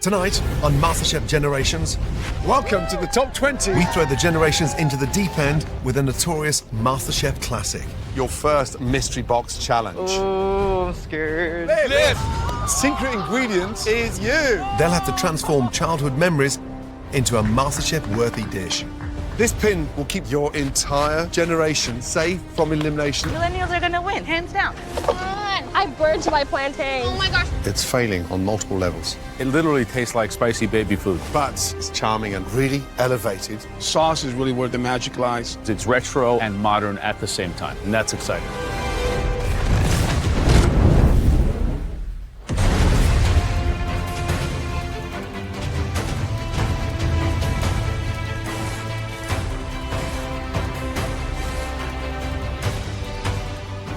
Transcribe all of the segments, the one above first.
Tonight on MasterChef Generations, Welcome to the top 20. we throw the generations into the deep end with a notorious MasterChef classic. Your first mystery box challenge. Oh, I'm scared. Lift. Secret ingredient is you. They'll have to transform childhood memories into a MasterChef-worthy dish. This pin will keep your entire generation safe from elimination. Millennials are gonna win, hands down. Come on. I burned my plantain. Oh my gosh. It's failing on multiple levels, It literally tastes like spicy baby food. but it's charming and really elevated. Sauce is really where the magic lies. It's retro and modern at the same time, and that's exciting.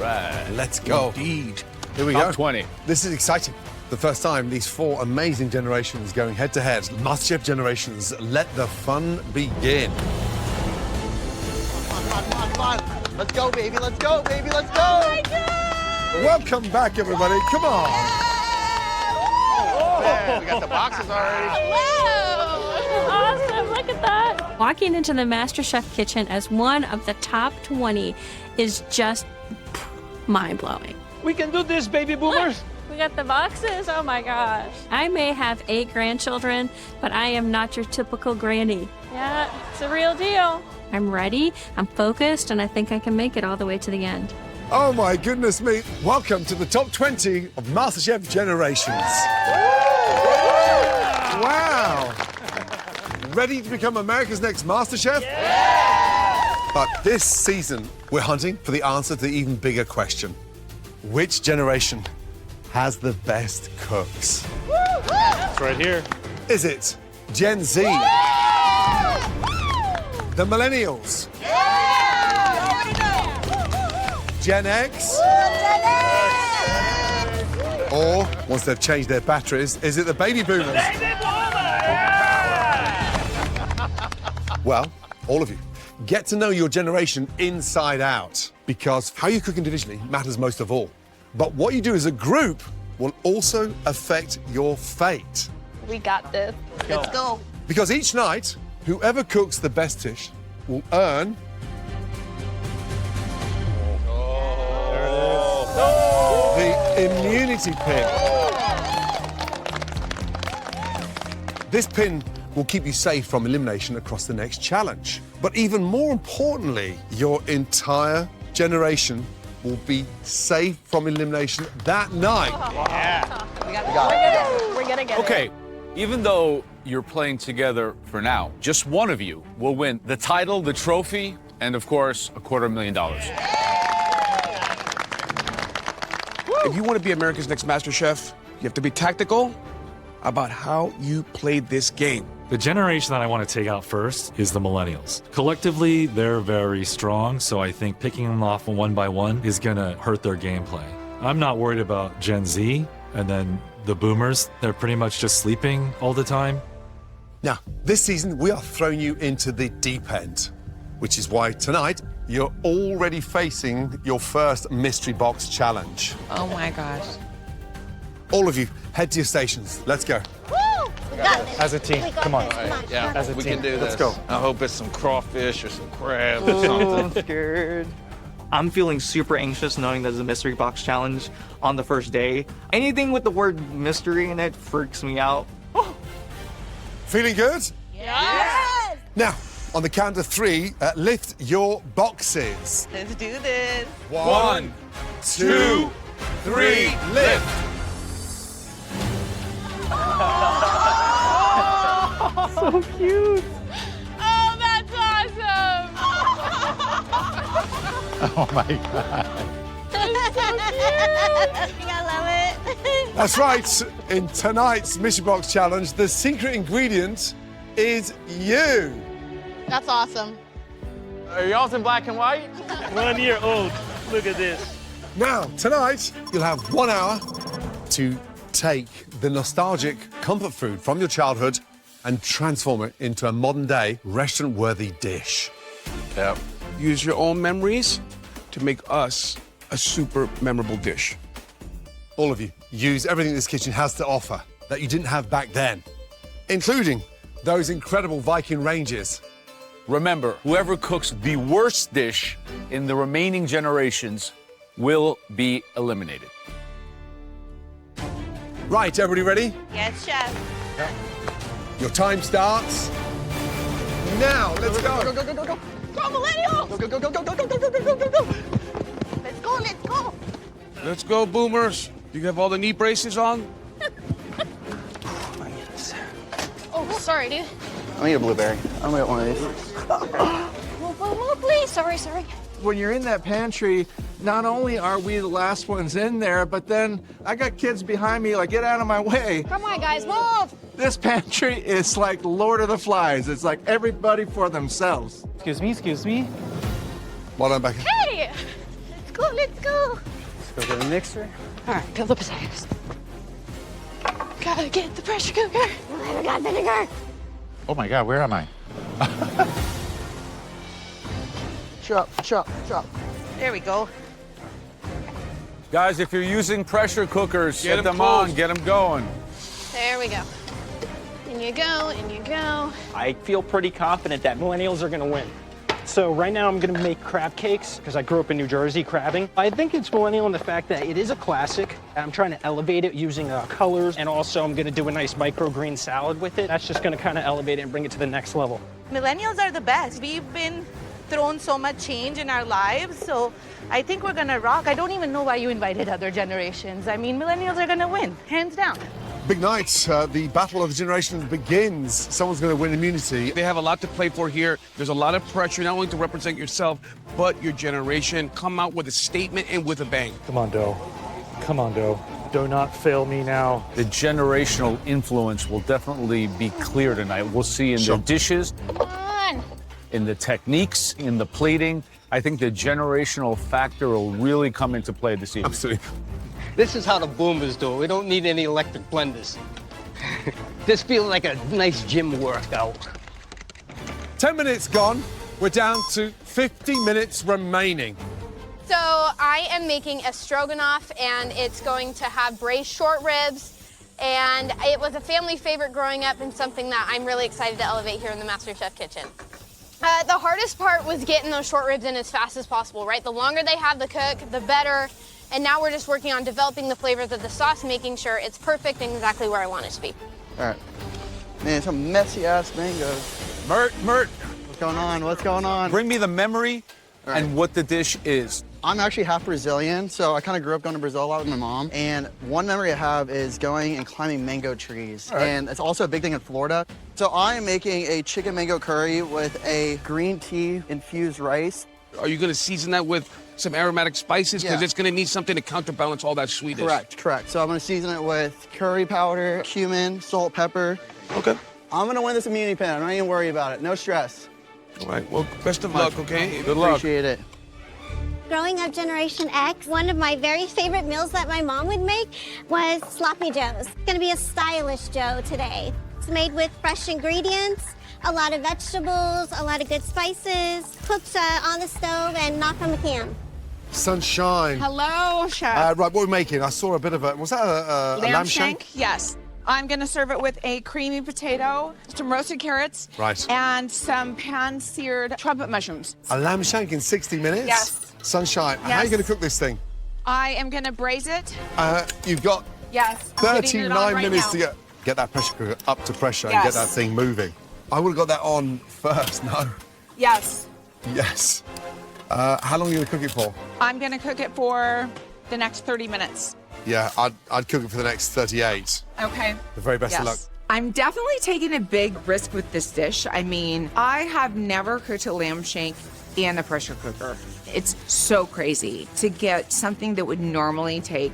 Right. Let's go. Indeed. Here we Top go. 20. This is exciting. The first time these four amazing generations going head to head. MasterChef Generations, let the fun begin. Come on. Let's go, baby. Let's go, baby. Let's go. Oh my God. Welcome back, everybody. Come on. Man, we got the boxes already. Awesome, look at that. Walking into the MasterChef kitchen as one of the top 20 is just mind-blowing. We can do this, baby boomers. We got the boxes, oh my gosh. I may have 8 grandchildren, but I am not your typical granny. Yeah, it's a real deal. I'm ready, I'm focused, and I think I can make it all the way to the end. Oh my goodness me. Welcome to the top 20 of MasterChef Generations. Wow. Ready to become America's next MasterChef? But this season, we're hunting for the answer to the even bigger question. Which generation has the best cooks? It's right here. Is it Gen Z? The Millennials? Gen X? Or, once they've changed their batteries, is it the baby boomers? Well, all of you, get to know your generation inside out, because how you cook individually matters most of all. But what you do as a group will also affect your fate. We got this. Let's go. Because each night, whoever cooks the best dish will earn the immunity pin. This pin will keep you safe from elimination across the next challenge. But even more importantly, your entire generation will be safe from elimination that night. We're gonna get it. Okay, even though you're playing together for now, just one of you will win the title, the trophy, and of course, $250,000. If you want to be America's next MasterChef, you have to be tactical about how you play this game. The generation that I want to take out first is the millennials. Collectively, they're very strong, so I think picking them off one by one is going to hurt their gameplay. I'm not worried about Gen Z, and then the boomers, they're pretty much just sleeping all the time. Now, this season, we are throwing you into the deep end, which is why tonight, you're already facing your first mystery box challenge. Oh my gosh. All of you, head to your stations. Let's go. As a team, come on. Yeah, As a we team. can do Let's this. go. I hope it's some crawfish or some crabs or Oh, something. I'm scared. I'm feeling super anxious knowing there's a mystery box challenge on the first day. Anything with the word mystery in it freaks me out. Feeling good? Yes. Now, on the count of 3, lift your boxes. Let's do this. 1, 2, 3, lift. So cute. Oh, that's awesome. Oh my God. I think I love it. That's right. In tonight's Mystery Box Challenge, the secret ingredient is you. That's awesome. Are y'all in black and white? 1 year old. Look at this. Now, tonight, you'll have 1 hour to take the nostalgic comfort food from your childhood and transform it into a modern-day restaurant-worthy dish. Yep. Use your own memories to make us a super memorable dish. All of you, use everything this kitchen has to offer that you didn't have back then. including those incredible Viking ranges. Remember, whoever cooks the worst dish in the remaining generations will be eliminated. Right, everybody ready? Yes, chef. Your time starts now. Let's go. Go, go, go, go, go. Go, millennials! Go, go, go, go, go, go, go, go, go, go, go. Let's go, let's go. Let's go, boomers. You have all the knee braces on? Oh, sorry, dude. I need a blueberry. I'm gonna get one of these. Move, please. Sorry. When you're in that pantry, not only are we the last ones in there, but then I got kids behind me, like, get out of my way. Come on, guys, move. This pantry is like Lord of the Flies. It's like everybody for themselves. Excuse me. Well done, Becca. Hey, let's go. Let's go get a mixer. All right, fill the potatoes. Gotta get the pressure cooker. I haven't got vinegar. Oh my God, where am I? Chop. There we go. Guys, if you're using pressure cookers, Get get 'em them close. on, get them going. There we go. In you go, in you go. I feel pretty confident that millennials are going to win. So right now I'm going to make crab cakes because I grew up in New Jersey crabbing. I think it's millennial in the fact that it is a classic. I'm trying to elevate it using colors, and also I'm going to do a nice microgreen salad with it. That's just going to kind of elevate it and bring it to the next level. Millennials are the best. We've been thrown so much change in our lives, so I think we're gonna rock. I don't even know why you invited other generations. I mean, millennials are gonna win, hands down. Big night. The battle of the generations begins. Someone's going to win immunity. They have a lot to play for here. There's a lot of pressure, not only to represent yourself, but your generation. Come out with a statement and with a bang. Come on, Doe. Come on, Doe. Do not fail me now. The generational influence will definitely be clear tonight. We'll see in the dishes, Come on. in the techniques, in the plating. I think the generational factor will really come into play this evening. Absolutely. This is how the boomers do it. We don't need any electric blenders. This feels like a nice gym workout. 10 minutes gone. We're down to 50 minutes remaining. So I am making a stroganoff, and it's going to have braised short ribs. And it was a family favorite growing up and something that I'm really excited to elevate here in the MasterChef kitchen. The hardest part was getting those short ribs in as fast as possible, right? The longer they have to cook, the better. And now we're just working on developing the flavors of the sauce, making sure it's perfect and exactly where I want it to be. All right. Man, some messy-ass mangoes. Mert, What's going on? What's going on? bring me the memory right. and what the dish is. I'm actually half Brazilian, so I kind of grew up going to Brazil a lot with my mom. And one memory I have is going and climbing mango trees. All right. And it's also a big thing in Florida. So I am making a chicken mango curry with a green tea infused rice. Are you going to season that with some aromatic spices? Because Yeah. it's going to need something to counterbalance all that sweetness. Correct. So I'm going to season it with curry powder, cumin, salt, pepper. Okay. I'm going to win this immunity pin. I'm not even worried about it. No stress. All right. Well, best of luck, okay? Good luck. Appreciate it. Growing up Generation X, one of my very favorite meals that my mom would make was sloppy joes. It's gonna be a stylish joe today. It's made with fresh ingredients, a lot of vegetables, a lot of good spices, cooked on the stove and not from a can. Sunshine. Hello, chef. Right, what are we making? I saw a bit of a, was that a lamb shank? Yes. I'm gonna serve it with a creamy potato, some roasted carrots, Right. and some pan-seared trumpet mushrooms. A lamb shank in 60 minutes? Yes. Sunshine. How are you Yes. going to cook this thing? I am gonna braise it. You've got Yes. I'm getting it on 39 right minutes now. to get that pressure cooker up to pressure and get Yes. that thing moving. I would have got that on first. No. Yes. Yes. How long are you going to cook it for? I'm gonna cook it for the next 30 minutes. Yeah, I'd cook it for the next 38. Okay. The very best of luck. I'm definitely taking a big risk with this dish. I mean, I have never cooked a lamb shank in a pressure cooker. It's so crazy to get something that would normally take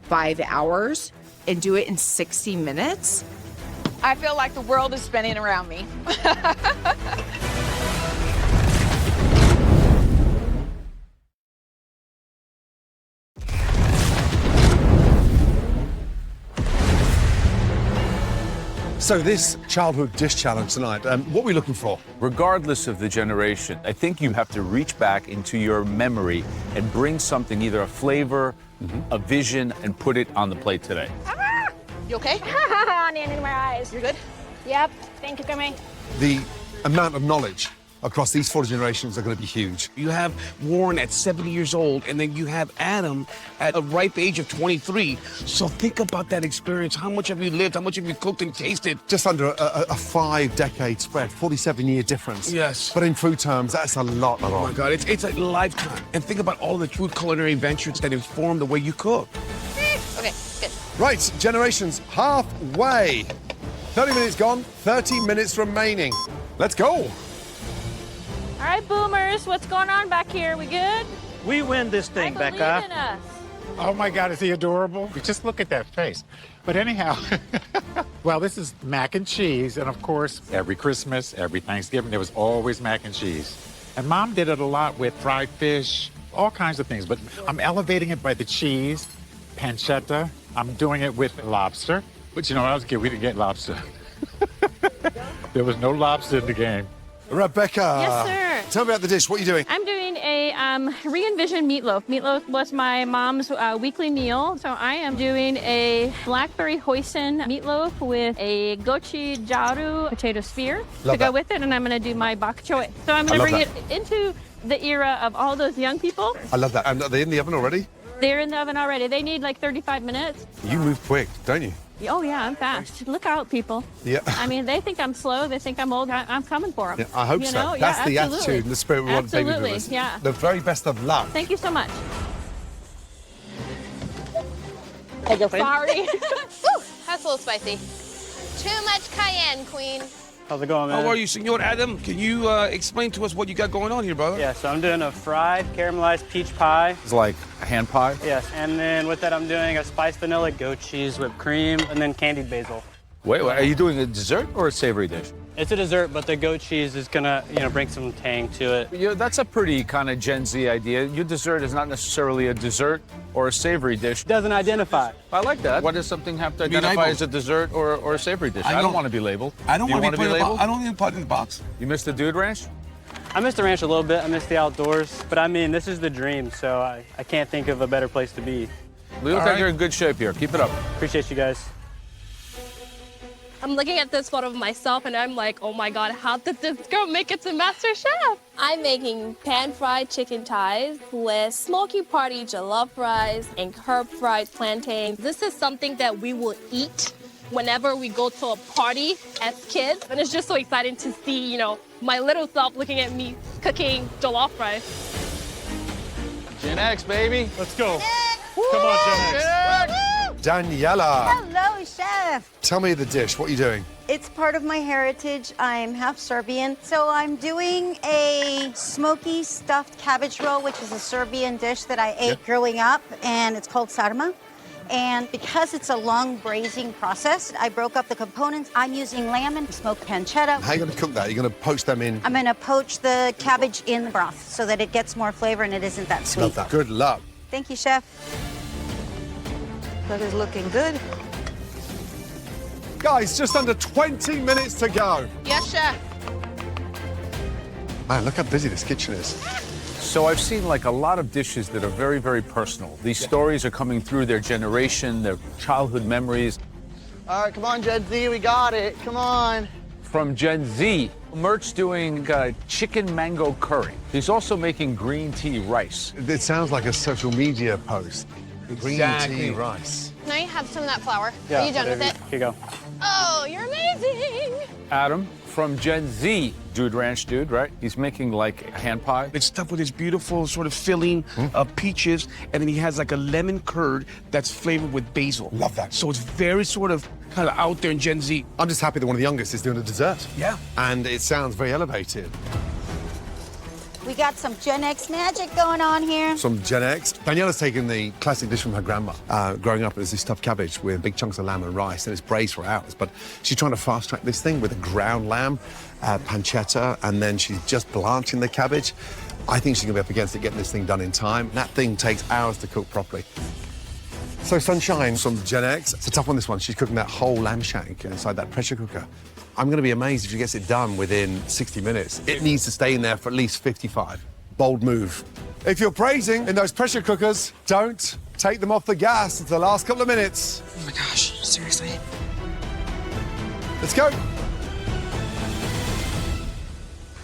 5 hours and do it in 60 minutes. I feel like the world is spinning around me. So this childhood dish challenge tonight, what are we looking for? Regardless of the generation, I think you have to reach back into your memory and bring something, either a flavor, a vision, and put it on the plate today. You okay? Nanny in my eyes. You're good? Yep. Thank you, Kame. The amount of knowledge across these 4 generations are going to be huge. You have Warren at 70 years old, and then you have Adam at a ripe age of 23. So think about that experience. How much have you lived? How much have you cooked and tasted? Just under a 5-decade spread, 47-year difference. Yes. But in food terms, that's a lot. Oh my God, it's a lifetime. And think about all the food culinary ventures that inform the way you cook. Okay, good. Right, generations halfway. 30 minutes gone, 30 minutes remaining. Let's go. All right, boomers, what's going on back here? We good? We win this thing, I believe Becca. in us. Oh my God, is he adorable? Just look at that face. But anyhow, well, this is mac and cheese. And of course, every Christmas, every Thanksgiving, there was always mac and cheese. And Mom did it a lot with fried fish, all kinds of things. But I'm elevating it by the cheese, pancetta. I'm doing it with lobster. But you know, when I was a kid, we didn't get lobster. There was no lobster in the game. Rebecca. Yes, sir. Tell me about the dish. What are you doing? I'm doing a re-envisioned meatloaf. Meatloaf was my mom's weekly meal, so I am doing a blackberry hoisin meatloaf with a gochi jaru potato sphere to go with it, and I'm going to do my bok choy. So I'm going to bring it into the era of all those young people. I love that. And are they in the oven already? They're in the oven already. They need like 35 minutes. You move quick, don't you? Oh, yeah, I'm fast. Look out, people. Yeah. I mean, they think I'm slow. They think I'm old. I'm coming for them. Yeah, I hope you so. know? That's the absolutely. attitude and the spirit we want baby Absolutely, boomers. yeah. The very best of luck. Thank you so much. Hey, girlfriend. Sorry. Woo, that's a little spicy. Too much cayenne, queen. How's it going, man? How are you, Senor Adam? Can you explain to us what you got going on here, brother? Yeah, so I'm doing a fried caramelized peach pie. It's like a hand pie. Yes, and then with that I'm doing a spiced vanilla goat cheese whipped cream and then candied basil. Wait, are you doing a dessert or a savory dish? It's a dessert, but the goat cheese is gonna, bring some tang to it. Yeah, that's a pretty kind of Gen Z idea. Your dessert is not necessarily a dessert or a savory dish. Doesn't identify. I like that. Why does something have to Be identify labeled. as a dessert or a savory dish? I don't want to be labeled. I don't Do you want to be labeled. I don't need to put in the box. You missed the Dude Ranch? I miss the ranch a little bit. I miss the outdoors, but I mean, this is the dream, so I can't think of a better place to be. We look like you're in good shape here. Keep it up. Appreciate you guys. I'm looking at this photo of myself and I'm like, oh my God, how did this girl make it to MasterChef? I'm making pan-fried chicken thighs with smoky party jollof rice and herb-fried plantain. This is something that we will eat whenever we go to a party as kids. And it's just so exciting to see, my little self looking at me cooking jollof rice. Gen X, baby. Let's go. Come on, Gen X. Daniela. Hello, chef. Tell me the dish. What are you doing? It's part of my heritage. I'm half Serbian. So I'm doing a smoky stuffed cabbage roll, which is a Serbian dish that I ate growing up, and it's called sarma. And because it's a long braising process, I broke up the components. I'm using lamb and smoked pancetta. How are you going to cook that? You're going to poach them in? I'm going to poach the cabbage in the broth so that it gets more flavor and it isn't that sweet. Love that. Good luck. Thank you, chef. That is looking good. Guys, just under 20 minutes to go. Yes, chef. Man, look how busy this kitchen is. So I've seen like a lot of dishes that are very, very personal. These stories are coming through their generation, their childhood memories. All right, come on, Gen Z, we got it. Come on. From Gen Z, Mert's doing chicken mango curry. He's also making green tea rice. It sounds like a social media post. Green tea rice. Now you have some of that flour. Yeah, Are you done with it? Here you go. Oh, you're amazing. Adam from Gen Z, Dude Ranch Dude, right? He's making like a hand pie. It's stuffed with this beautiful sort of filling of peaches, and then he has like a lemon curd that's flavored with basil. Love that. So it's very sort of kind of out there in Gen Z. I'm just happy that one of the youngest is doing a dessert. Yeah. And it sounds very elevated. We got some Gen X magic going on here. Some Gen X. Daniela's taken the classic dish from her grandma. Growing up, it was this stuffed cabbage with big chunks of lamb and rice, and it's braised for hours. But she's trying to fast-track this thing with a ground lamb, pancetta, and then she's just blanching the cabbage. I think she's going to be up against it getting this thing done in time. That thing takes hours to cook properly. So Sunshine from Gen X, it's a tough one, this one. She's cooking that whole lamb shank inside that pressure cooker. I'm going to be amazed if she gets it done within 60 minutes. It needs to stay in there for at least 55. Bold move. If you're braising in those pressure cookers, don't take them off the gas. It's the last couple of minutes. Oh my gosh, seriously? Let's go.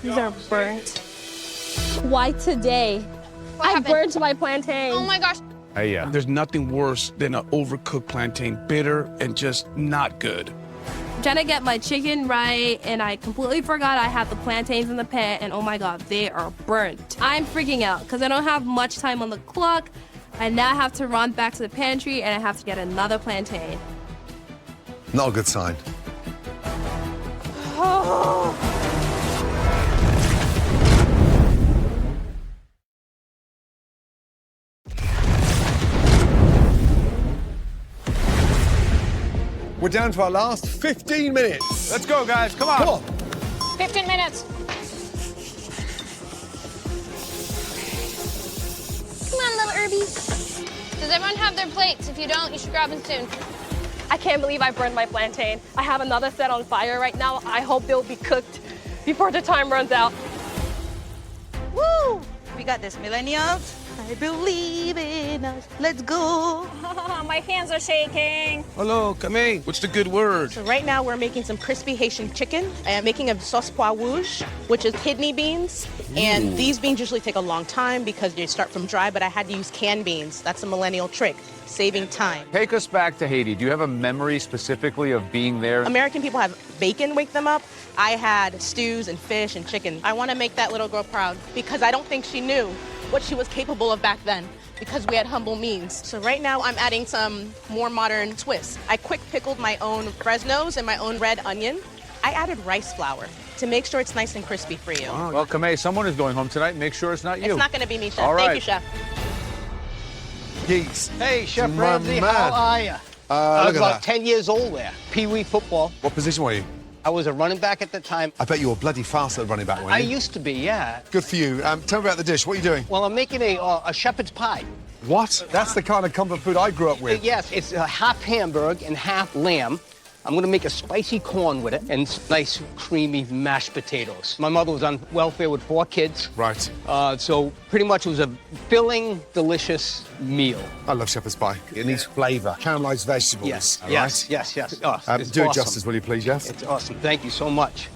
These are burnt. Why today? I burnt my plantain. Oh my gosh. Yeah. There's nothing worse than an overcooked plantain, bitter and just not good. I'm trying to get my chicken right, and I completely forgot I had the plantains in the pan, and oh my god, they are burnt. I'm freaking out because I don't have much time on the clock. I now have to run back to the pantry, and I have to get another plantain. Not a good sign. Oh. We're down to our last 15 minutes. Let's go, guys. Come on. Come on. 15 minutes. Come on, little Herbie. Does everyone have their plates? If you don't, you should grab them soon. I can't believe I burned my plantain. I have another set on fire right now. I hope they'll be cooked before the time runs out. Woo! We got this, millennials. I believe in us. Let's go. My hands are shaking. Hello, Kamei. What's the good word? So right now we're making some crispy Haitian chicken. I'm making a sauce pois rouge, which is kidney beans. And these beans usually take a long time because they start from dry, but I had to use canned beans. That's a millennial trick, saving time. Take us back to Haiti. Do you have a memory specifically of being there? American people have bacon wake them up. I had stews and fish and chicken. I want to make that little girl proud because I don't think she knew what she was capable of back then because we had humble means. So right now I'm adding some more modern twists. I quick pickled my own Fresnos and my own red onion. I added rice flour to make sure it's nice and crispy for you. Wow. Well, Kamei, someone is going home tonight. Make sure it's not you. It's not going to be me, Chef. All right. Thank you, Chef. Geeks. Hey, Chef My Ramsay, man. how are you? I Look was at about that. 10 years old there. Pee-wee football. What position were you? I was a running back at the time. I bet you were bloody fast at running back, weren't you? I used to be, yeah. Good for you. Tell me about the dish. What are you doing? Well, I'm making a shepherd's pie. What? That's the kind of comfort food I grew up with. Yes, it's half hamburg and half lamb. I'm gonna make a spicy corn with it and nice creamy mashed potatoes. My mother was on welfare with 4 kids. Right. So pretty much it was a filling, delicious meal. I love shepherd's pie. It needs flavour. Caramelised vegetables. Yes, all yes, right? yes, yes. Oh, it's do it awesome. justice, will you please, yes? It's awesome. Thank you so much.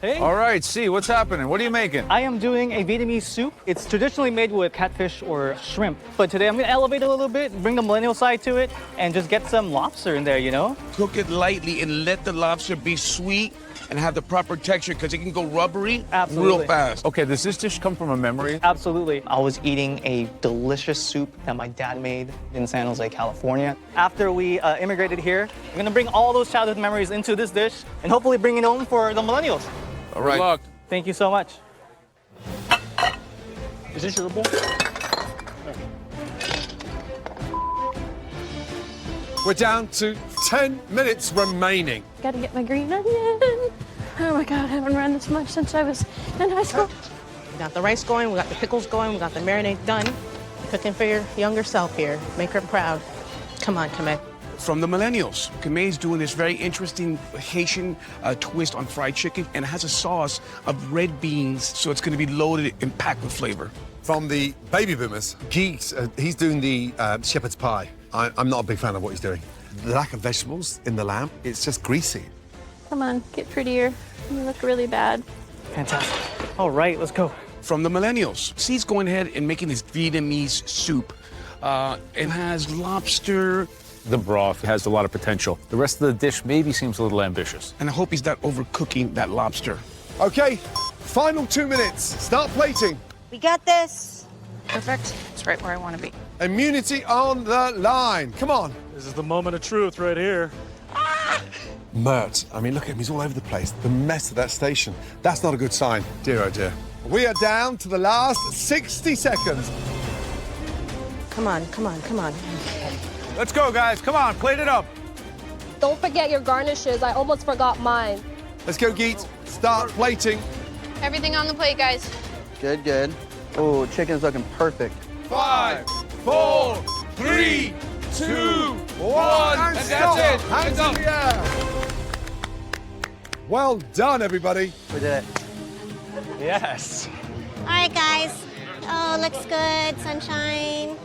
Hey. All right, see, what's happening? What are you making? I am doing a Vietnamese soup. It's traditionally made with catfish or shrimp. But today I'm gonna elevate it a little bit, bring the millennial side to it, and just get some lobster in there, you know? Cook it lightly and let the lobster be sweet and have the proper texture because it can go rubbery real fast. Okay, does this dish come from a memory? Absolutely. I was eating a delicious soup that my dad made in San Jose, California. After we immigrated here, I'm gonna bring all those childhood memories into this dish and hopefully bring it home for the millennials. All right. Good luck. Thank you so much. Is this your bowl? We're down to 10 minutes remaining. Gotta get my green onion. Oh my God, I haven't run this much since I was in high school. We got the rice going, we got the pickles going, we got the marinade done. Cooking for your younger self here. Make her proud. Come on, Kamei. From the millennials. Kamei's doing this very interesting Haitian twist on fried chicken, and it has a sauce of red beans, so it's gonna be loaded and packed with flavor. From the baby boomers, Geeks, he's doing the shepherd's pie. I'm not a big fan of what he's doing. The lack of vegetables in the lamb, it's just greasy. Come on, get prettier. You look really bad. Fantastic. All right, let's go. From the millennials. C's going ahead and making this Vietnamese soup. It has lobster. The broth has a lot of potential. The rest of the dish maybe seems a little ambitious. And I hope he's not overcooking that lobster. Okay, final 2 minutes. Start plating. We got this. Perfect. It's right where I want to be. Immunity on the line. Come on. This is the moment of truth right here. Mert, I mean, look at him. He's all over the place. The mess of that station. That's not a good sign. Dear, oh dear. We are down to the last 60 seconds. Come on, come on, come on. Let's go, guys. Come on, plate it up. Don't forget your garnishes. I almost forgot mine. Let's go, Geet. Start plating. Everything on the plate, guys. Good, good. Oh, chicken's looking perfect. 5, 4, 3, 2, 1. And that's it. Hands in the air. Well done, everybody. We did it. Yes. All right, guys. Oh, looks good. Sunshine.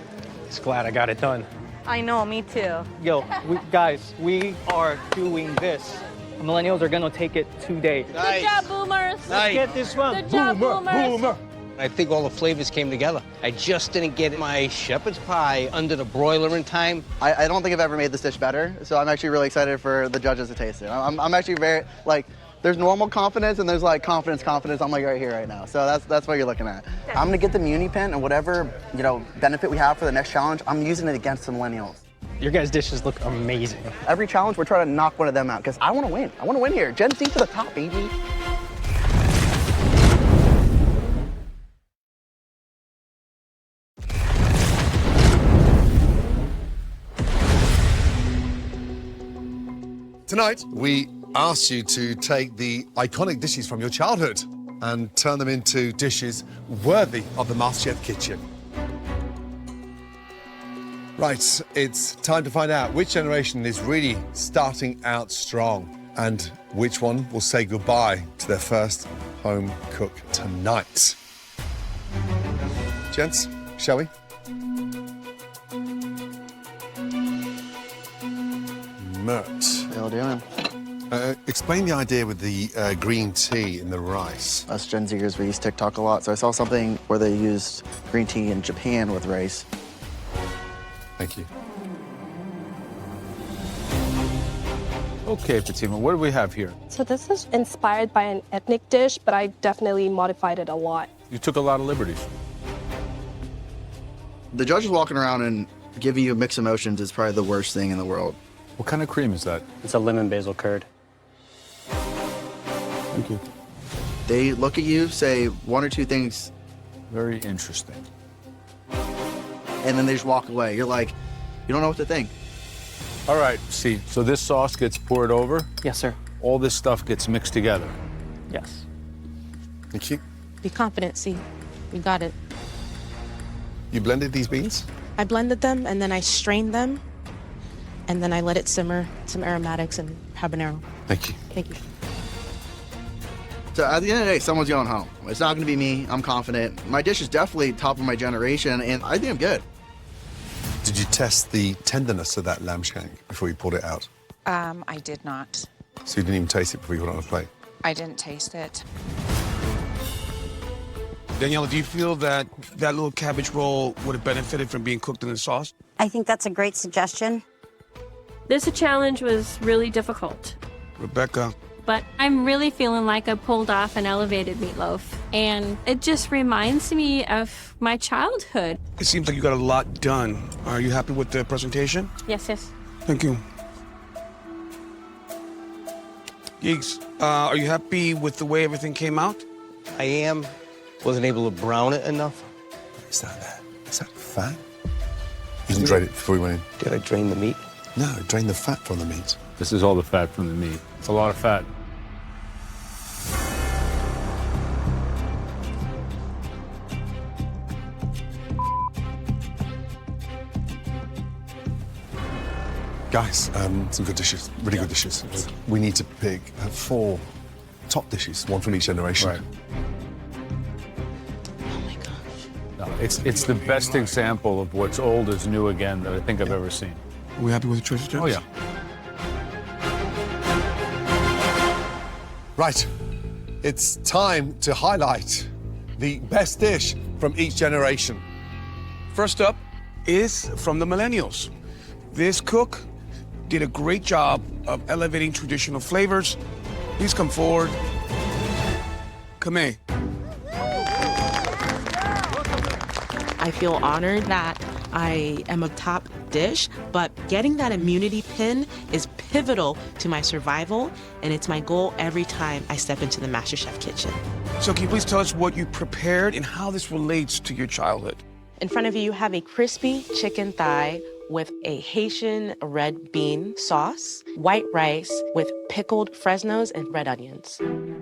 Just glad I got it done. I know, me too. Yo, guys, we are doing this. Millennials are gonna take it today. Good job, boomers. Let's get this one. Good job, boomers. I think all the flavors came together. I just didn't get my shepherd's pie under the broiler in time. I don't think I've ever made this dish better, so I'm actually really excited for the judges to taste it. I'm actually very, like, there's normal confidence and there's like confidence. I'm like right here right now. So that's what you're looking at. I'm gonna get the Muni Pin and whatever, you know, benefit we have for the next challenge, I'm using it against the millennials. Your guys' dishes look amazing. Every challenge, we're trying to knock one of them out because I wanna win. I wanna win here. Gen Z to the top, baby. Tonight, we asked you to take the iconic dishes from your childhood and turn them into dishes worthy of the MasterChef kitchen. Right, it's time to find out which generation is really starting out strong and which one will say goodbye to their first home cook tonight. Gents, shall we? Mert. Still doing. Explain the idea with the green tea in the rice. Us Gen Zers, we use TikTok a lot, so I saw something where they used green tea in Japan with rice. Thank you. Okay, Fatima, what do we have here? So this is inspired by an ethnic dish, but I definitely modified it a lot. You took a lot of liberties. The judges walking around and giving you mixed emotions is probably the worst thing in the world. What kind of cream is that? It's a lemon basil curd. Thank you. They look at you, say one or two things. Very interesting. And then they just walk away. You're like, you don't know what to think. All right, see, so this sauce gets poured over? Yes, sir. All this stuff gets mixed together. Yes. Thank you. Be confident, see. We got it. You blended these beans? I blended them and then I strained them and then I let it simmer, some aromatics and habanero. Thank you. Thank you. So at the end of the day, someone's going home. It's not gonna be me, I'm confident. My dish is definitely top of my generation and I think I'm good. Did you test the tenderness of that lamb shank before you poured it out? I did not. So you didn't even taste it before you put it on a plate? I didn't taste it. Daniela, do you feel that that little cabbage roll would have benefited from being cooked in the sauce? I think that's a great suggestion. This challenge was really difficult, Rebecca. but I'm really feeling like I pulled off an elevated meatloaf. And it just reminds me of my childhood. It seems like you got a lot done. Are you happy with the presentation? Yes, yes. Thank you. Geeks, are you happy with the way everything came out? I am. Wasn't able to brown it enough. Is that fat? You didn't drain it before we went in? Did I drain the meat? No, drain the fat from the meat. This is all the fat from the meat. It's a lot of fat. Guys, some good dishes, really good dishes. We need to pick 4 top dishes, one from each generation. Right. No, it's the best example of what's old is new again that I think I've ever seen. Are we happy with the choices, Judge? Oh, yeah. Right, it's time to highlight the best dish from each generation. First up is from the millennials. This cook did a great job of elevating traditional flavors. Please come forward. Kame. I feel honored that I am a top dish, but getting that immunity pin is pivotal to my survival, and it's my goal every time I step into the MasterChef kitchen. So can you please tell us what you prepared and how this relates to your childhood? In front of you, you have a crispy chicken thigh with a Haitian red bean sauce, white rice with pickled Fresnos and red onions.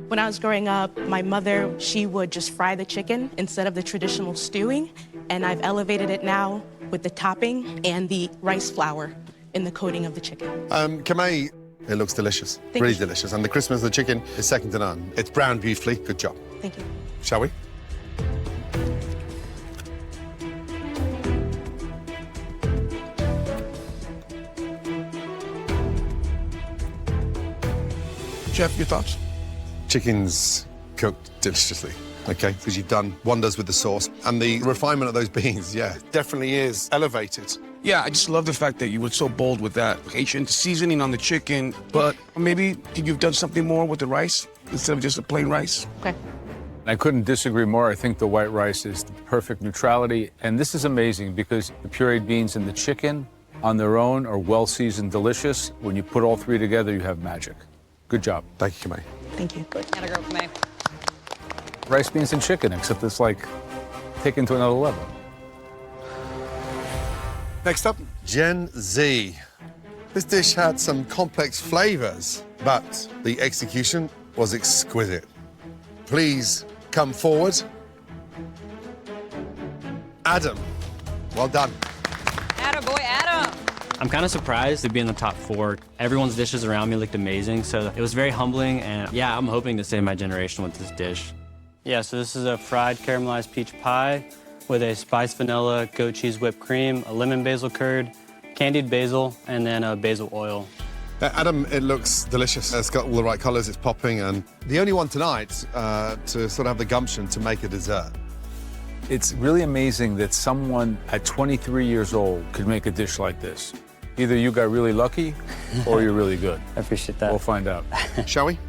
When I was growing up, my mother, she would just fry the chicken instead of the traditional stewing, and I've elevated it now with the topping and the rice flour in the coating of the chicken. Kamei, it looks delicious, really delicious. And the crispness of the chicken is second to none. It's browned beautifully, good job. Thank you. Shall we? Chef, your thoughts? Chicken's cooked deliciously, okay? Because you've done wonders with the sauce. And the refinement of those beans, yeah, definitely is elevated. Yeah, I just love the fact that you were so bold with that. Haitian seasoning on the chicken, but maybe you've done something more with the rice instead of just a plain rice? Okay. I couldn't disagree more. I think the white rice is the perfect neutrality. And this is amazing because the pureed beans and the chicken on their own are well-seasoned, delicious. When you put all three together, you have magic. Good job. Thank you, Kamei. Thank you. Gotta go for me. Rice, beans, and chicken, except it's like taken to another level. Next up, Gen Z. This dish had some complex flavors, but the execution was exquisite. Please come forward. Adam, well done. Attaboy, Adam. I'm kind of surprised to be in the top 4. Everyone's dishes around me looked amazing, so it was very humbling, and yeah, I'm hoping to save my generation with this dish. Yeah, so this is a fried caramelized peach pie with a spiced vanilla, goat cheese whipped cream, a lemon basil curd, candied basil, and then a basil oil. Adam, it looks delicious. It's got all the right colors, it's popping, and the only one tonight to sort of have the gumption to make a dessert. It's really amazing that someone at 23 years old could make a dish like this. Either you got really lucky or you're really good. I appreciate that. We'll find out. Shall we?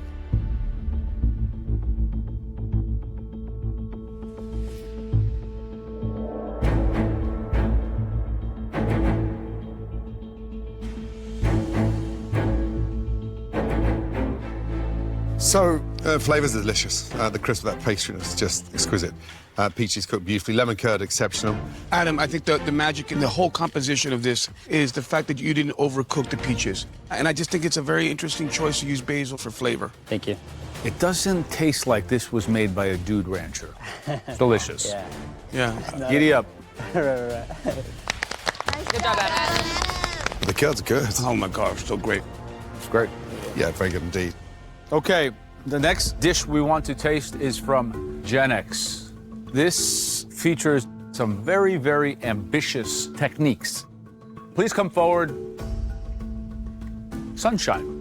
So, flavors are delicious. The crisp of that pastry is just exquisite. Peaches cooked beautifully. Lemon curd, exceptional. Adam, I think the magic in the whole composition of this is the fact that you didn't overcook the peaches. And I just think it's a very interesting choice to use basil for flavor. Thank you. It doesn't taste like this was made by a dude rancher. Delicious. Yeah. Yeah. Giddy up. Good job, Adam. The curd's good. Oh my God, so great. It's great. Yeah, very good indeed. Okay, the next dish we want to taste is from Gen X. This features some very, very ambitious techniques. Please come forward. Sunshine.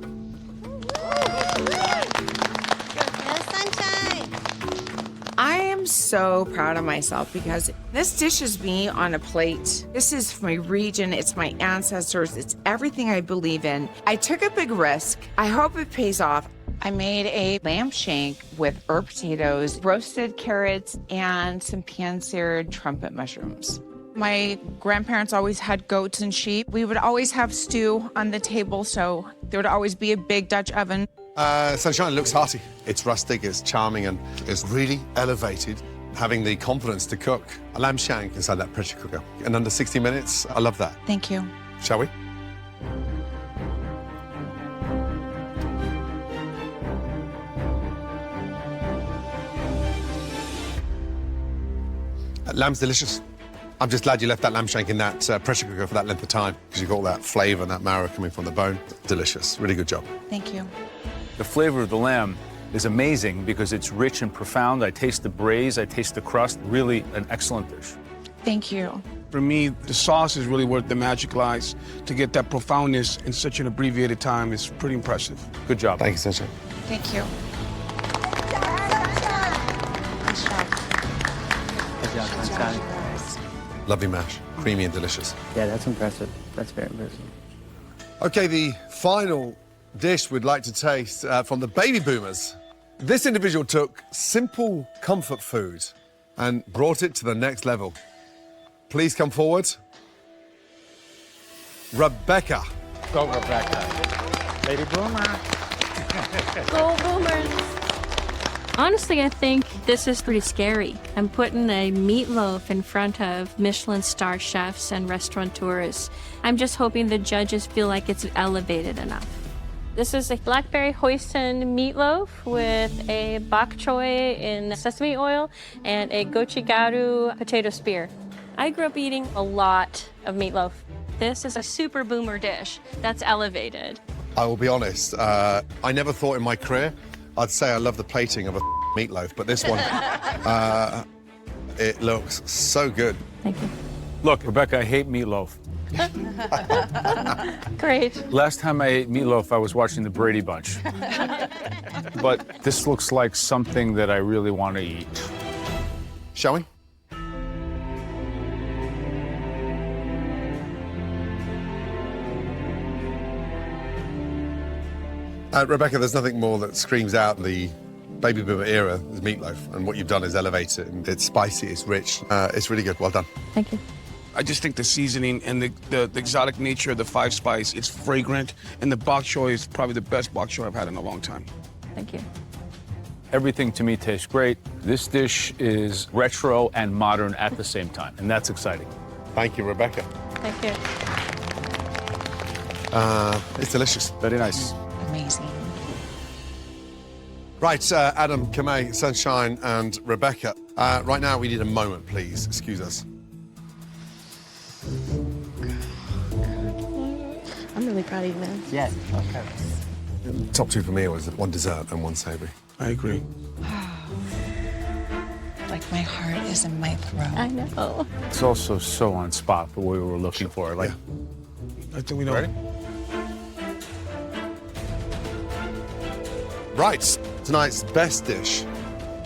I am so proud of myself because this dish is me on a plate. This is my region, it's my ancestors, it's everything I believe in. I took a big risk. I hope it pays off. I made a lamb shank with herb potatoes, roasted carrots, and some pan-seared trumpet mushrooms. My grandparents always had goats and sheep. We would always have stew on the table, so there would always be a big Dutch oven. Sunshine looks hearty. It's rustic, it's charming, and it's really elevated. Having the confidence to cook a lamb shank inside that pressure cooker in under 60 minutes, I love that. Thank you. Shall we? Lamb's delicious. I'm just glad you left that lamb shank in that pressure cooker for that length of time because you've got all that flavour and that marrow coming from the bone. Delicious. Really good job. Thank you. The flavor of the lamb is amazing because it's rich and profound. I taste the braise, I taste the crust. Really an excellent dish. Thank you. For me, the sauce is really where the magic lies. To get that profoundness in such an abbreviated time is pretty impressive. Good job. Thank you, Sunshine. Thank you. Nice job. Good job, Sunshine. Lovely mash. Creamy and delicious. Yeah, that's impressive. That's very impressive. OK, the final dish we'd like to taste from the baby boomers. This individual took simple comfort food and brought it to the next level. Please come forward. Rebecca. Go, Rebecca. Lady Boomer. Go Boomers! Honestly, I think this is pretty scary. I'm putting a meatloaf in front of Michelin star chefs and restaurateurs. I'm just hoping the judges feel like it's elevated enough. This is a blackberry hoisin meatloaf with a bok choy in sesame oil and a gochugaru potato spear. I grew up eating a lot of meatloaf. This is a super boomer dish that's elevated. I will be honest, I never thought in my career I'd say I love the plating of a meatloaf, but this one, it looks so good. Thank you. Look, Rebecca, I hate meatloaf. Great. Last time I ate meatloaf, I was watching the Brady Bunch. But this looks like something that I really want to eat. Shall we? Rebecca, there's nothing more that screams out the baby boomer era as meatloaf, and what you've done is elevate it. And it's spicy, it's rich, it's really good. Well done. Thank you. I just think the seasoning and the exotic nature of the 5 spice, it's fragrant, and the bok choy is probably the best bok choy I've had in a long time. Thank you. Everything to me tastes great. This dish is retro and modern at the same time, and that's exciting. Thank you, Rebecca. Thank you. It's delicious. Very nice. Amazing. Right, Adam, Kamei, Sunshine, and Rebecca. Right now, we need a moment, please. Excuse us. I'm really proud of you, man. Yes, okay. Top 2 for me was one dessert and one savory. I agree. Like my heart is in my throat. I know. It's also so on spot for what we were looking for. Like, I think we know. Ready? Right, tonight's best dish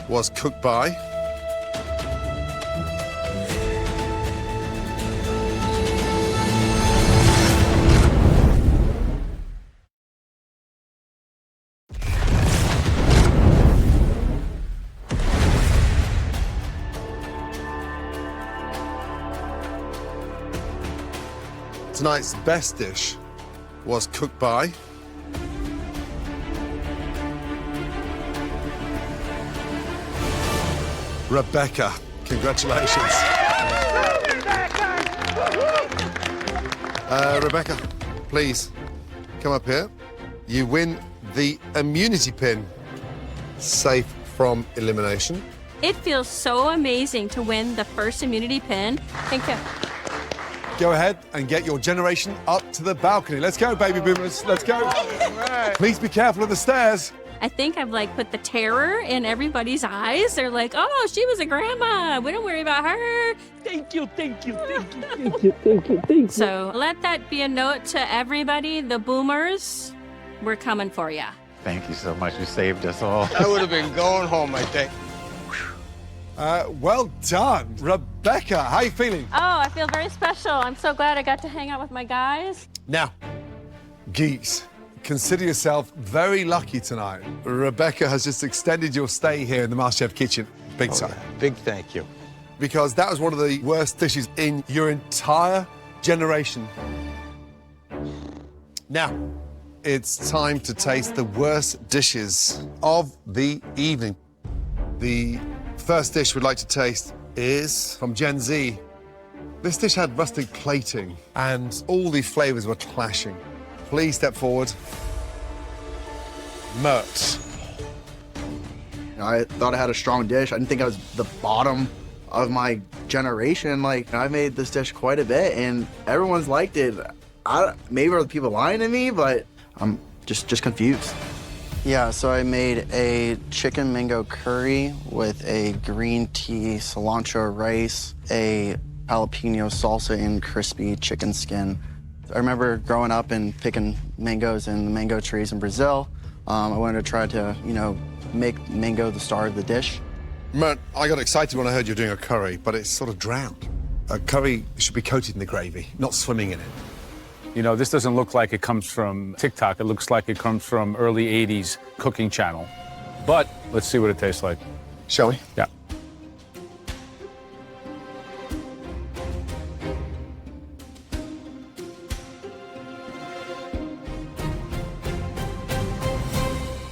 was cooked by... Tonight's best dish was cooked by... Rebecca. Congratulations. Rebecca, please come up here. You win the immunity pin. Safe from elimination. It feels so amazing to win the first immunity pin. Thank you. Go ahead and get your generation up to the balcony. Let's go, baby boomers. Let's go. Right. Please be careful of the stairs. I think I've like put the terror in everybody's eyes. They're like, oh, she was a grandma. We don't worry about her. Thank you, thank you, thank you, thank you, thank you, thank you. So let that be a note to everybody. The boomers, we're coming for you. Thank you so much. You saved us all. I would have been going home, I think. Well done. Rebecca, how are you feeling? Oh, I feel very special. I'm so glad I got to hang out with my guys. Now, geeks, consider yourself very lucky tonight. Rebecca has just extended your stay here in the MasterChef kitchen. Big time. Yeah. Big thank you. Because that was one of the worst dishes in your entire generation. Now, it's time to taste the worst dishes of the evening. The first dish we'd like to taste is from Gen Z. This dish had rustic plating and all the flavors were clashing. Please step forward. Mert. I thought I had a strong dish. I didn't think I was the bottom of my generation. Like, I made this dish quite a bit and everyone's liked it. Maybe are the people lying to me, but I'm just confused. Yeah, so I made a chicken mango curry with a green tea, cilantro rice, a jalapeno salsa, and crispy chicken skin. I remember growing up and picking mangoes in the mango trees in Brazil. I wanted to try to, make mango the star of the dish. Mert, I got excited when I heard you were doing a curry, but it's sort of drowned. A curry should be coated in the gravy, not swimming in it. You know, this doesn't look like it comes from TikTok. It looks like it comes from early 80s cooking channel. But let's see what it tastes like. Shall we? Yeah.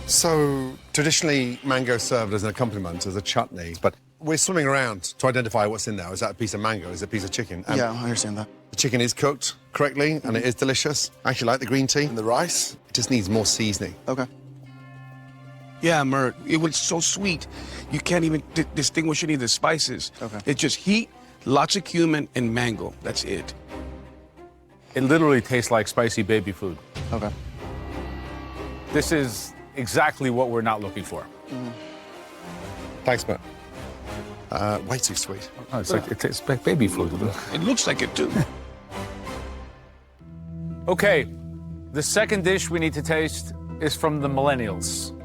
So, traditionally, mango served as an accompaniment, as a chutney, but we're swimming around to identify what's in there. Is that a piece of mango? Is it a piece of chicken? And yeah, I understand that. the chicken is cooked correctly, and it is delicious. I actually like the green tea and the rice. It just needs more seasoning. Okay. Yeah, Mert, it was so sweet. You can't even distinguish any of the spices. Okay. It's just heat, lots of cumin, and mango. That's it. It literally tastes like spicy baby food. Okay. This is exactly what we're not looking for. Thanks, Mert. Way too sweet. Oh, it's like it tastes like baby food. It looks like it, too. Okay, the second dish we need to taste is from the millennials.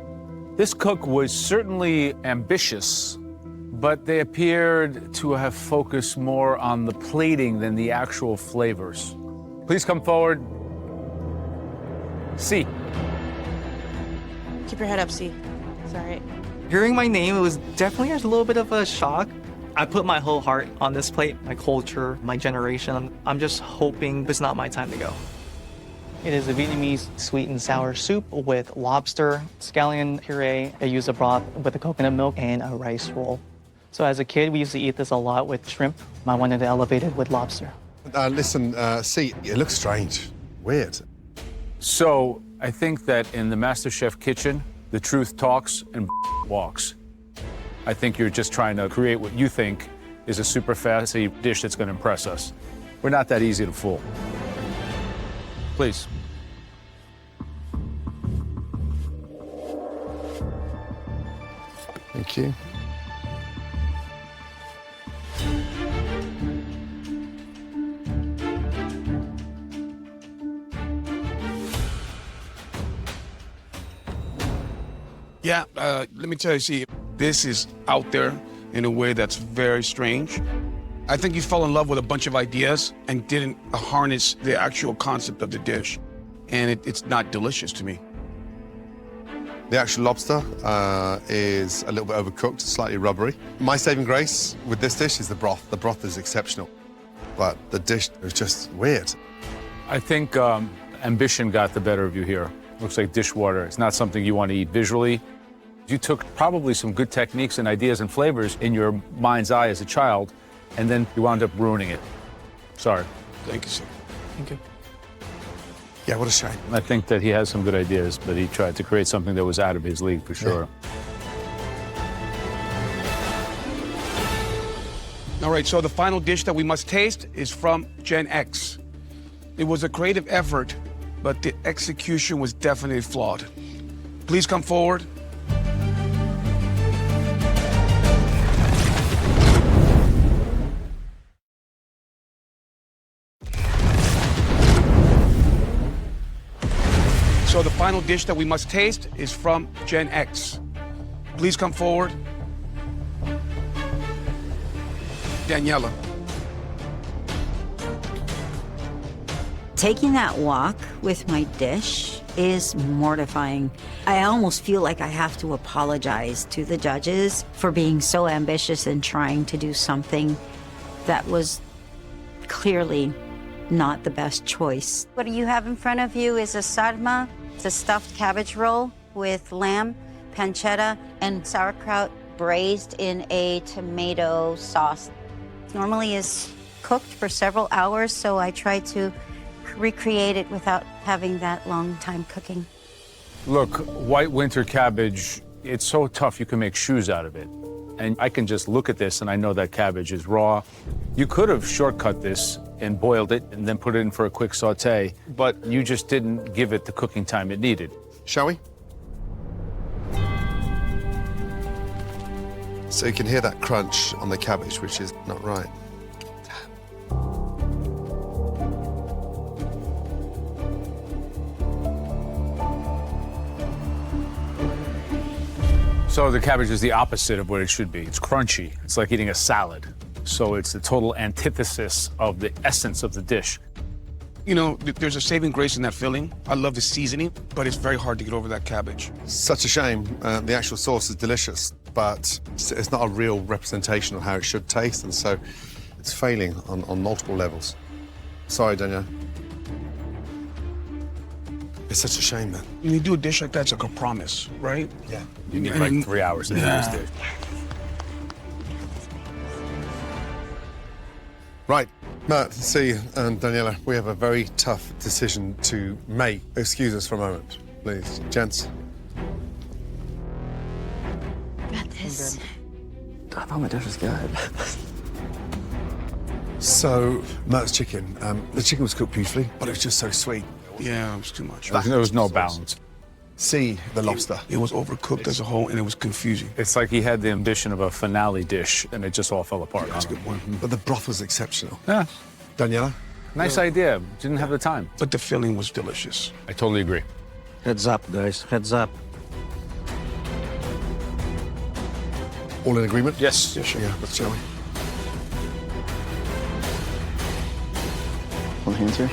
This cook was certainly ambitious, but they appeared to have focused more on the plating than the actual flavors. Please come forward. C. Keep your head up, C. It's all right. Hearing my name, it was definitely a little bit of a shock. I put my whole heart on this plate, my culture, my generation. I'm just hoping it's not my time to go. It is a Vietnamese sweet and sour soup with lobster, scallion puree. I use a broth with a coconut milk and a rice roll. So as a kid, we used to eat this a lot with shrimp. I wanted to elevate it with lobster. Listen, see, it looks strange, weird. So I think that in the MasterChef kitchen, the truth talks and walks. I think you're just trying to create what you think is a super fancy dish that's going to impress us. We're not that easy to fool. Please. Thank you. Yeah, let me tell you, see, this is out there in a way that's very strange. I think you fell in love with a bunch of ideas and didn't harness the actual concept of the dish. And it's not delicious to me. The actual lobster is a little bit overcooked, slightly rubbery. My saving grace with this dish is the broth. The broth is exceptional, but the dish is just weird. I think ambition got the better of you here. Looks like dishwater. It's not something you want to eat visually. You took probably some good techniques and ideas and flavors in your mind's eye as a child, and then you wound up ruining it. Sorry. Thank you, sir. Thank you. Yeah, what a shame. I think that he has some good ideas, but he tried to create something that was out of his league for sure. Yeah. All right, so the final dish that we must taste is from Gen X. It was a creative effort, but the execution was definitely flawed. Please come forward. So the final dish that we must taste is from Gen X. Please come forward. Daniela. Taking that walk with my dish is mortifying. I almost feel like I have to apologize to the judges for being so ambitious and trying to do something that was clearly not the best choice. What you have in front of you is a sarma. It's a stuffed cabbage roll with lamb, pancetta, and sauerkraut braised in a tomato sauce. Normally is cooked for several hours, so I try to recreate it without having that long time cooking. Look, white winter cabbage, it's so tough you can make shoes out of it. And I can just look at this and I know that cabbage is raw. You could have shortcut this and boiled it and then put it in for a quick saute, but you just didn't give it the cooking time it needed. Shall we? So you can hear that crunch on the cabbage, which is not right. So the cabbage is the opposite of what it should be. It's crunchy. It's like eating a salad. So it's the total antithesis of the essence of the dish. You know, there's a saving grace in that filling. I love the seasoning, but it's very hard to get over that cabbage. Such a shame. The actual sauce is delicious, but it's not a real representation of how it should taste, and so it's failing on multiple levels. Sorry, Danielle. It's such a shame, man. When you do a dish like that, it's like a promise, right? Yeah. You need like 3 hours to do this dish. Right, Matt, C, and Daniela, we have a very tough decision to make. Excuse us for a moment, please. Gents. Got this. I thought my dish was good. So, Matt's chicken. The chicken was cooked beautifully, but it was just so sweet. Yeah, it was too much. There was no balance. C, the lobster. It was overcooked as a whole, and it was confusing. It's like he had the ambition of a finale dish, and it just all fell apart. That's a good one. But the broth was exceptional. Yeah. Daniela? Nice idea. Didn't have the time. But the filling was delicious. I totally agree. Heads up, guys. Heads up. All in agreement? Yes. Yes, sure. Yeah, let's shall we? All hands here.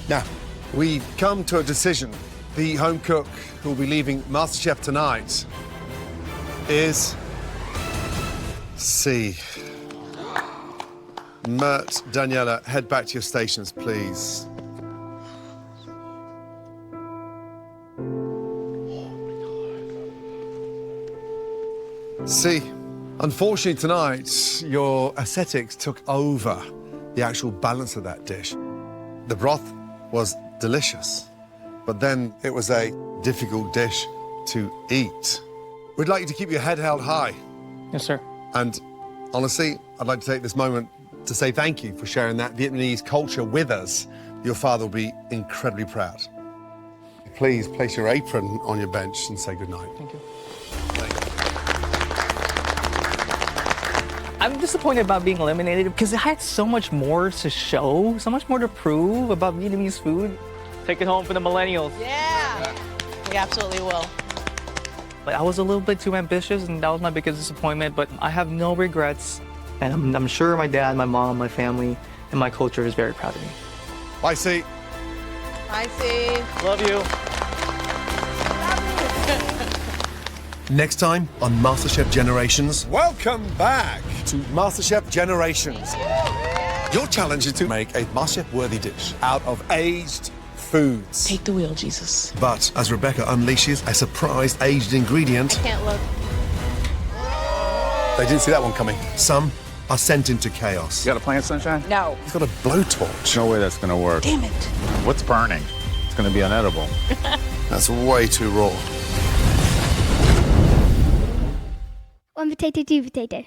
Now, we've come to a decision. The home cook who will be leaving MasterChef tonight is C. Mert, Daniela, head back to your stations, please. C. Unfortunately tonight, your aesthetics took over the actual balance of that dish. The broth was delicious, but then it was a difficult dish to eat. We'd like you to keep your head held high. Yes, sir. And honestly, I'd like to take this moment to say thank you for sharing that Vietnamese culture with us. Your father will be incredibly proud. Please place your apron on your bench and say goodnight. Thank you. I'm disappointed about being eliminated because I had so much more to show, so much more to prove about Vietnamese food. Take it home for the millennials. Yeah. We absolutely will. But I was a little bit too ambitious, and that was my biggest disappointment, but I have no regrets. And I'm sure my dad, my mom, my family, and my culture is very proud of me. Bye, C. Bye, C. Love you. Next time on MasterChef Generations, welcome back to MasterChef Generations. Your challenge is to make a MasterChef-worthy dish out of aged foods. Take the wheel, Jesus. But as Rebecca unleashes a surprise aged ingredient, I can't look. they didn't see that one coming. Some are sent into chaos. You got a plan, Sunshine? No. He's got a blowtorch. No way that's going to work. Damn it. What's burning? It's going to be unedible. That's way too raw. One potato, two potato.